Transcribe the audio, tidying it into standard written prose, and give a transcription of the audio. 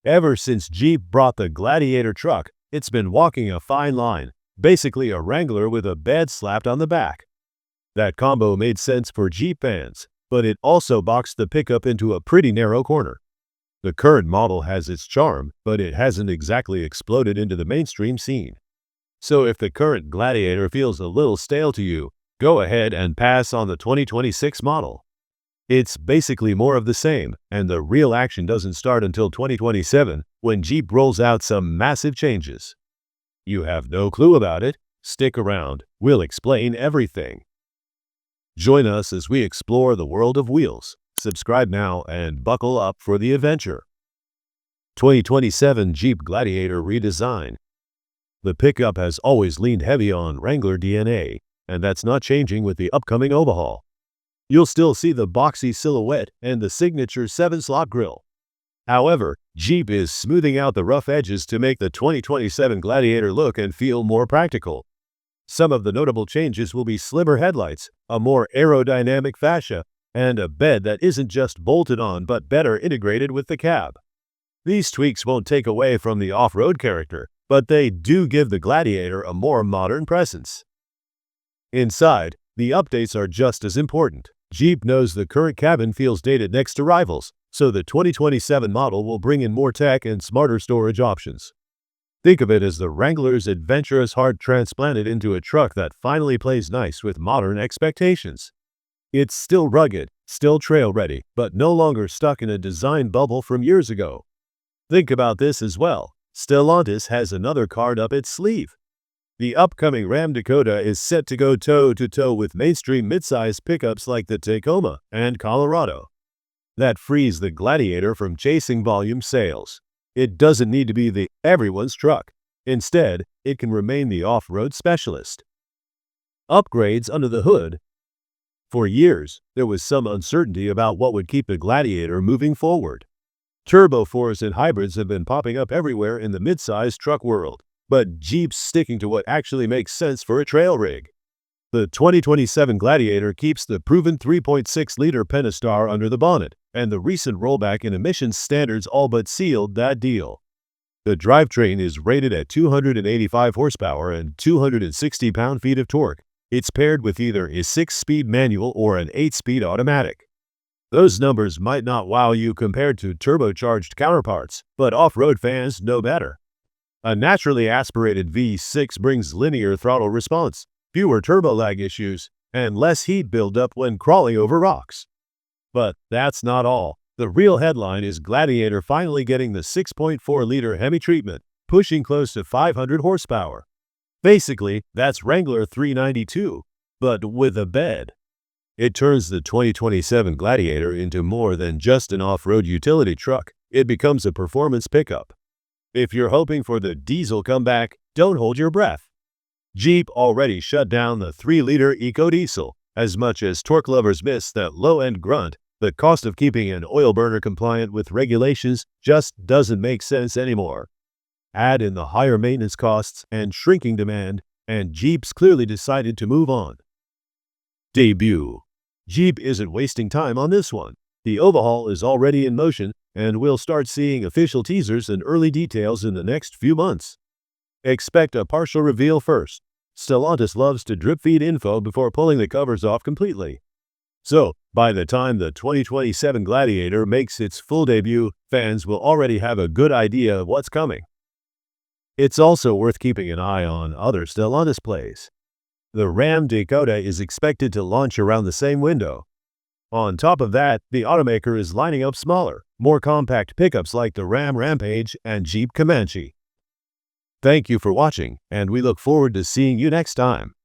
Ever since Jeep brought the Gladiator truck, it's been walking a fine line, basically a Wrangler with a bed slapped on the back. That combo made sense for Jeep fans, but it also boxed the pickup into a pretty narrow corner. The current model has its charm, but it hasn't exactly exploded into the mainstream scene. So if the current Gladiator feels a little stale to you, go ahead and pass on the 2026 model. It's basically more of the same, and the real action doesn't start until 2027, when Jeep rolls out some massive changes. You have no clue about it? Stick around, we'll explain everything. Join us as we explore the world of wheels. Subscribe now and buckle up for the adventure. 2027 Jeep Gladiator redesign. The pickup has always leaned heavy on Wrangler DNA, and that's not changing with the upcoming overhaul. You'll still see the boxy silhouette and the signature 7-slot grille. However, Jeep is smoothing out the rough edges to make the 2027 Gladiator look and feel more practical. Some of the notable changes will be slimmer headlights, a more aerodynamic fascia, and a bed that isn't just bolted on but better integrated with the cab. These tweaks won't take away from the off-road character, but they do give the Gladiator a more modern presence. Inside, the updates are just as important. Jeep knows the current cabin feels dated next to rivals, so the 2027 model will bring in more tech and smarter storage options. Think of it as the Wrangler's adventurous heart transplanted into a truck that finally plays nice with modern expectations. It's still rugged, still trail-ready, but no longer stuck in a design bubble from years ago. Think about this as well. Stellantis has another card up its sleeve. The upcoming Ram Dakota is set to go toe-to-toe with mainstream midsize pickups like the Tacoma and Colorado. That frees the Gladiator from chasing volume sales. It doesn't need to be the everyone's truck. Instead, it can remain the off-road specialist. Upgrades under the hood. For years, there was some uncertainty about what would keep the Gladiator moving forward. Turbo 4s and hybrids have been popping up everywhere in the midsize truck world, but Jeep's sticking to what actually makes sense for a trail rig. The 2027 Gladiator keeps the proven 3.6-liter Pentastar under the bonnet, and the recent rollback in emissions standards all but sealed that deal. The drivetrain is rated at 285 horsepower and 260 pound-feet of torque. It's paired with either a 6-speed manual or an 8-speed automatic. Those numbers might not wow you compared to turbocharged counterparts, but off-road fans know better. A naturally aspirated V6 brings linear throttle response, fewer turbo lag issues, and less heat buildup when crawling over rocks. But that's not all. The real headline is Gladiator finally getting the 6.4-liter Hemi treatment, pushing close to 500 horsepower. Basically, that's Wrangler 392, but with a bed. It turns the 2027 Gladiator into more than just an off-road utility truck. It becomes a performance pickup. If you're hoping for the diesel comeback, don't hold your breath. Jeep already shut down the 3-liter EcoDiesel. As much as torque lovers miss that low-end grunt, the cost of keeping an oil burner compliant with regulations just doesn't make sense anymore. Add in the higher maintenance costs and shrinking demand, and Jeep's clearly decided to move on. Debut. Jeep isn't wasting time on this one. The overhaul is already in motion, and we'll start seeing official teasers and early details in the next few months. Expect a partial reveal first. Stellantis loves to drip-feed info before pulling the covers off completely. So, by the time the 2027 Gladiator makes its full debut, fans will already have a good idea of what's coming. It's also worth keeping an eye on other Stellantis plays. The Ram Dakota is expected to launch around the same window. On top of that, the automaker is lining up smaller, more compact pickups like the Ram Rampage and Jeep Comanche. Thank you for watching, and we look forward to seeing you next time.